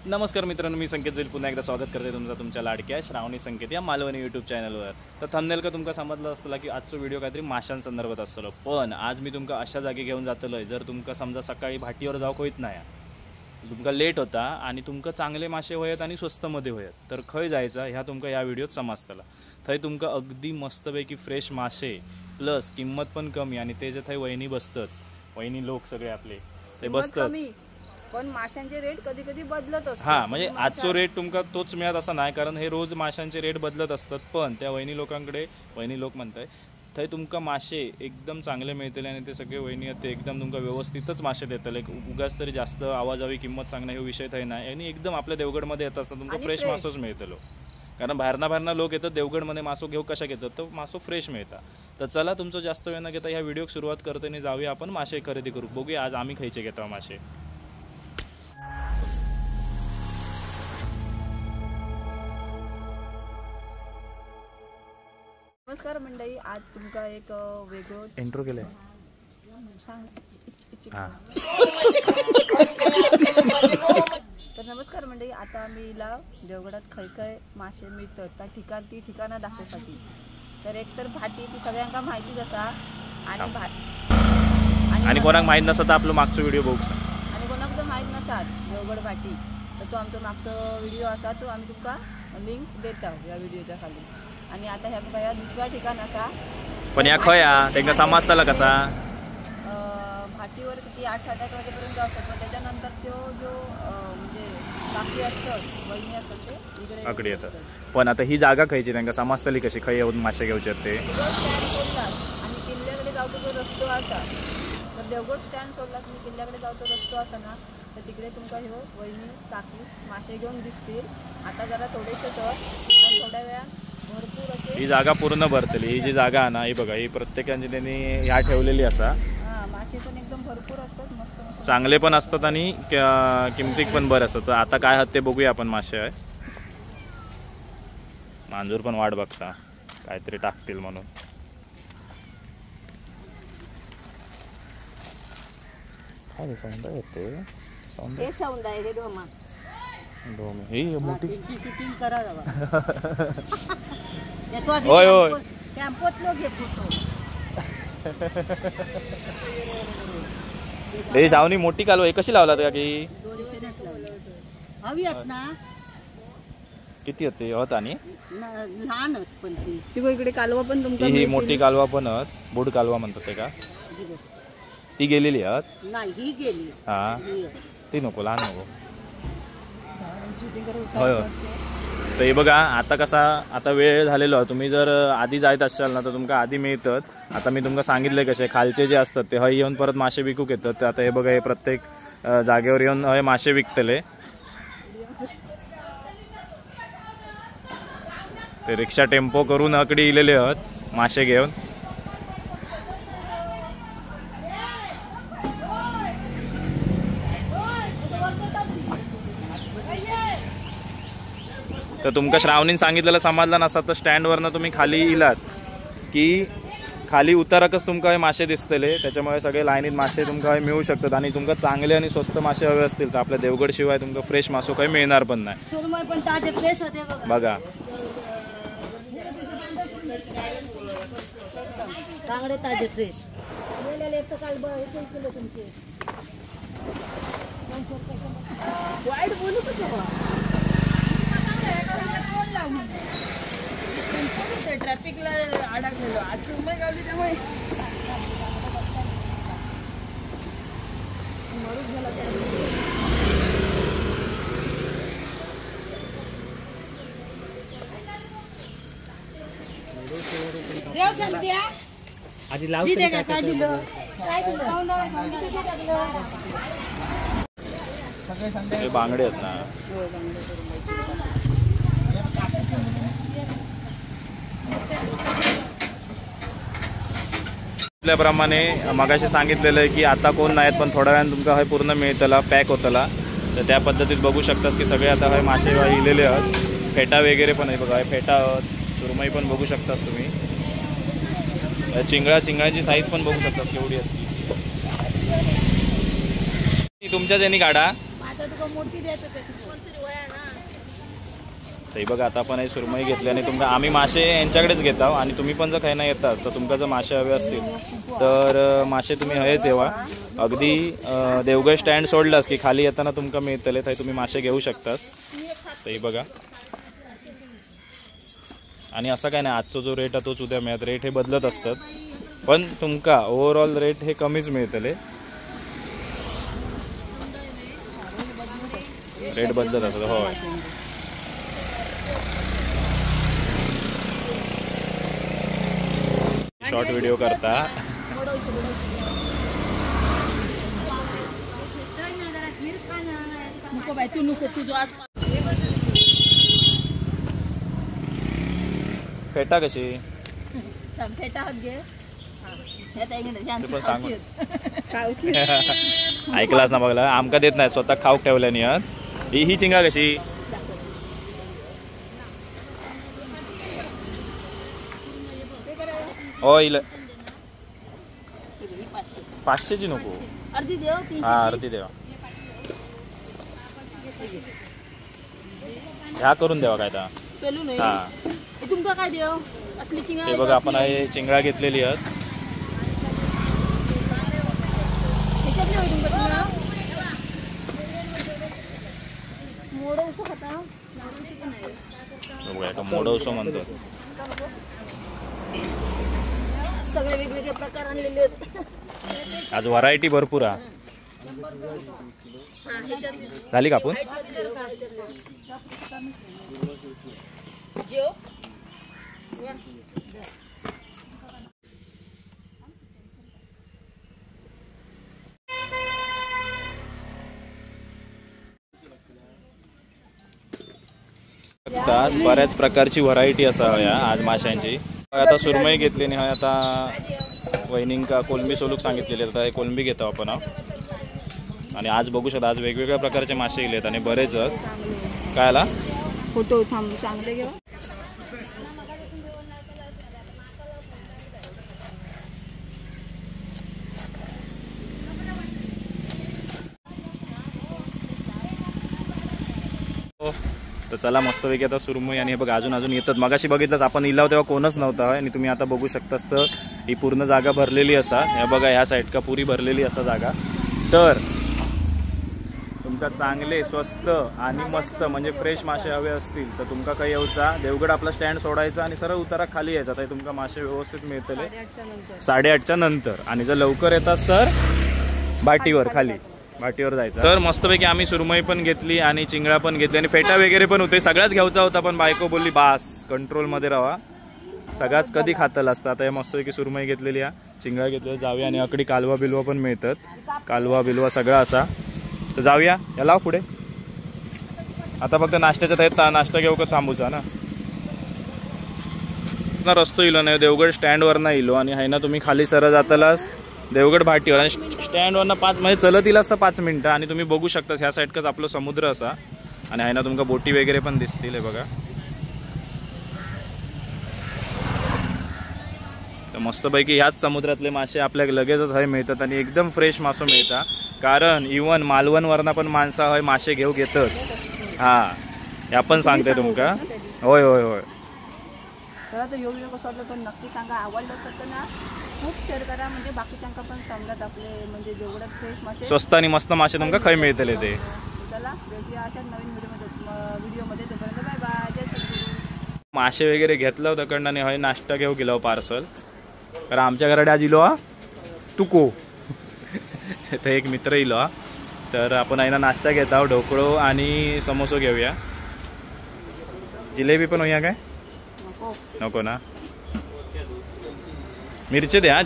नमस्कार मित्रांनो, मी संकेत जोईल पुन्हा एकदा स्वागत करते तुमच्या लाडक्या श्रावणी संकेत या मालवणी यूट्यूब चॅनलवर। तर थंबनेल का तुमका समजलं असतं की आजचा व्हिडिओ काहीतरी माशांसंदर्भात असतो, पण आज मी तुमका अशा जागी घेऊन जातलोय जर तुमका समजा सकाळी भाटीवर जाऊ होईत नाही, तुमका लेट होता आणि तुमका चांगले मासे होयत आणि स्वस्तमध्ये होयत, तर खय जायचं ह्या तुमका या व्हिडिओत समजतला। थंय तुमका अगदी मस्तपैकी फ्रेश मासे प्लस किंमत पण कमी आणि ते जे थंय वहिनी बसतात, वहिनी लोक सगळे आपले ते बसतात, पण माशांचे रेट कधी कधी बदलत असतात। हां, म्हणजे आजचो रेट तुमका तोच मिळत असा नाही, कारण हे रोज माशांचे रेट बदलत असतात। पण त्या वहिनी लोकांकडे, वहिनी लोक म्हणताय थंय तुमका मासे एकदम चांगले मिळतले आणि ते सगळे वहिनी ते एकदम तुमका व्यवस्थितच मासे देतले। उगाच तरी जास्त आवाजावी किंमत सांगणं हे विषय थंय नाही, आणि एकदम आपल्या देवगडमध्ये येत असतात तुमका फ्रेश मासोच मिळतलो। कारण बाहेरना लोक येतात देवगडमध्ये मासो घेऊ, कशा घेतात तर मासो फ्रेश मिळतात। तर चला तुमचं जास्त वेळ न घेता ह्या व्हिडिओ सुरुवात करते आणि जाऊया आपण मासे खरेदी करू। बघूया आज आम्ही खायचे घेतो मासे। नमस्कार मंडळी, आज तुमका एक वेगळं इंट्रो केलंय तर नमस्कार मंडळी, आता आम्ही इला देवगडात खय खय मासे मिळतात त्या ती ठिकाणं दाखवण्यासाठी। तर एक तर भाटी ती सगळ्यांना माहितीच असा, आणि कोणाक माहीत नसतं तर आपलं मागचा व्हिडिओ बघू, आणि कोणाक जर माहीत नसात देवगड भाटी तर तो आमचा मागचा व्हिडिओ असा, तो आम्ही तुमका लिंक देत आहोत या व्हिडिओच्या खाली। आणि आता ह्या बघा दुसरा ठिकाण असा, पण या खया त्यांना समजताला कसा भाटीवर किती 8-8 वाजेपर्यंत जाऊ शकतो, त्याच्यानंतर तो जो म्हणजे बाकी असतं वहिनी असतं ते इकडे येतात। पण आता ही जागा खायची त्यांना समजतली कशी खय येऊन मासे घेऊचे ते, आणि किल्ल्याकडे जाऊचा जो रस्तो असा, तर देवगड स्टँड सोडला तुम्ही किल्ल्याकडे जाऊचा रस्तो असा ना, तर तिकडे तुमका हे वहिनी काकी मासे घेऊन दिसतील। आता जरा थोडेसे तर पण थोड्या वेळात भरपूर असे ही जागा पूर्ण भरतली। ही जी जागा आहे ना, ही बघा ही प्रत्येकाने त्यांनी ह्या ठेवलेली असा। मासे पण एकदम भरपूर असतात, मस्त मस्त चांगले पण असतात आणि किमतीक पण बरे असतात। आता काय हात ते बघूया आपण। मासे आहे, मांजूर पण वाट बघता काहीतरी टाकतील म्हणून। काय साऊंड येते? हे साऊंड आहे रे डोमा, ही मोठी शूटिंग करा होय होय कॅम्पोत लोक घे फोटो। हे जावनी मोठी कालवा आहे, कशी लावलात का की हवी आहेत ना? किती होते होत आणि लहान पण ती इकडे कालवा पण तुमका ही मोठी कालवा पण बुड कालवा म्हणतात ते का? ती गेलेली आहेत? नाही, ही गेली। हा, ती नको, लहान नको। होय होय। तर हे बघा आता कसा, आता वेळ झालेलो, तुम्ही जर आधी जायत असाल ना तर तुमका आधी मिळतात। आता मी तुमका सांगितलंय कसे खालचे जे असतात ते हय येऊन परत मासे विकूक येतात। आता हे बघा हे प्रत्येक जागेवर येऊन हय मासे विकतले। ते रिक्षा टेम्पो करून अकडे इलेले आहेत मासे घेऊन। तर तुमका श्रावणीन सांगितलेलं समजलं नसतं तर स्टँडवरनं तुम्ही खाली इलात की खाली उतारकच तुमका हे मासे दिसतले, त्याच्यामुळे सगळे लाईनीत मासे तुमका मिळू शकतात। आणि तुमका चांगले आणि स्वस्त मासे हवे असतील तर आपल्या देवगड शिवाय तुमका फ्रेश मासो काही मिळणार पण नाही। बघा चांगले ताजे फ्रेश वाईट बोलू ट्रॅफिकला अडकलेलो आज सुरमई गावली त्यामुळे देव संध्या आधी लाव काय दिलं हे बांगडे आहेत ना, आपल्याप्रमाणे मगाशी सांगितलेलं आहे की आता कोण नाहीत पण थोड्या वेळाने तुमका हय पूर्ण मिळतला, पॅक होतला। तर त्या पद्धतीत बघू शकतास की सगळे आता हय मासे इलेले आहेत। फेटा वगैरे पण आहे बघा, फेटा आहेत, सुरमई पण बघू शकतास तुम्ही। चिंगळाची साईज पण बघू शकतास केवढी असते। तुमच्याच यांनी काढा, माझा तुका मोठी द्यायचं तर बघा आता आपण हे सुरमई घेतली आणि तुमका आम्ही मासे यांच्याकडेच घेतो आणि तुम्ही पण जर खायला येतास तर तुमका जर मासे हवे असतील तर मासे तुम्ही हयेच येवा. अगदी देवगड स्टँड सोडलास की खाली येताना तुमका मिळतले तर तुम्ही मासे घेऊ शकतास. तर बघा आणि असं काय नाही आजचा जो रेट आहे तोच उद्या मिळत. रेट हे बदलत असतात पण तुमका ओव्हरऑल रेट हे कमीच मिळतले. रेट बदलत असतात. होय शॉर्ट व्हिडिओ करता. फेटा कशी ऐकलास ना बघला आमका देत नाही स्वतः खाऊक ठेवल्यानी. ही चिंगा कशी ऑइल 500ची नको. हा अर्धी देवा. ह्या करून देवा काय आता. हा तुमका काय देव असली चिंगा. ते बघा आपण हे चिंगळा घेतलेली आहेत. मोडवसो म्हणतो. सगळे वेगवेगळे प्रकार आणलेले आहेत. आज व्हरायटी भरपूर आहे. झाली कापून आज बऱ्याच प्रकारची व्हरायटी असा आज माशांची. आता सुरमई घेतली आणि आता वहिनींका कोलंबी सोलूक सांगितलेले. आता कोलंबी घेतो आपण आणि आज बघू शकता आज वेगवेगळ्या प्रकारचे मासे गेलेत आणि बरेच काय आला फोटो चांगले घेऊ. तर चला मस्तपैकी आता सुरमई आणि हे बघा अजून येतात. मगाशी बघितलंच आपण इलाव तेव्हा कोणच नव्हता आणि तुम्ही आता बघू शकतास तर ही पूर्ण जागा भरलेली असा. हे बघा ह्या साईड का पुरी भरलेली असा जागा. तर तुमका चांगले स्वस्त आणि मस्त म्हणजे फ्रेश मासे हवे असतील तर तुमका काही यायचा देवगड आपला स्टँड सोडायचा आणि सरळ उतारा खाली यायचा. तर तुमका मासे व्यवस्थित मिळतले 8:30च्या नंतर. आणि जर लवकर येतास तर भाटीवर खाली भाटीवर जायचं. तर मस्तपैकी आम्ही सुरमई पण घेतली आणि चिंगळा पण घेतली आणि फेटा वगैरे पण होते. सगळ्याच घ्यायचा होता पण बायको बोलली बास कंट्रोलमध्ये राहा सगळ्याच कधी खातल असतं. आता हे मस्तपैकी सुरमई घेतलेली आहे चिंगळा घेतलेली जाऊया आणि अकडी कालवा बिलवा पण मिळतात. कालवा बिलवा सगळा असा. तर जाऊया याला पुढे. आता फक्त नाश्त्याच्या तयात नाश्ता घेऊ का थांबूचा ना रस्तो इलो नाही देवगड स्टँडवर ना इलो आणि आहे ना तुम्ही खाली सरळ जातालाच देवगड भाटीवर आणि स्टँडवरनं 5 म्हणजे चलत येईल असतं 5 मिनिटं. आणि तुम्ही बघू शकता ह्या साईडकाच आपलं समुद्र असा आणि आहे ना तुमका बोटी वगैरे पण दिसतील. हे बघा तर मस्तपैकी ह्याच समुद्रातले मासे आपल्याला लगेचच हय मिळतात आणि एकदम फ्रेश मासो मिळतात. कारण इवन मालवणवरनं पण माणसं हय मासे घेतात. हा हे आपण सांगते तुमका. होय होय होय. तर आता व्हिडिओ कसं वाटलं पण नक्की सांगा. आवडलं असेल तर ना खूप शेअर करा म्हणजे बाकीच्यांका पण सांगत आपले म्हणजे जेवढे फ्रेश मासे स्वस्त आणि मस्त मासे तुमका खय मिळतले ते. चला भेटूया अशाच नवीन व्हिडिओमध्ये. तोपर्यंत बाय बाय. जय श्री. मासे वगैरे घेतलं होतं कडनं हय नाश्ता घेऊ गेलो पार्सल. कारण आमच्या घराडे आज इलो तुको तर एक मित्र इलो तर आपण आहे ना नाश्ता घेत आहोत. ढोकळो आणि समोसो घेऊया. जिलेबी पण होऊया काय नको ना. मिरची द्या.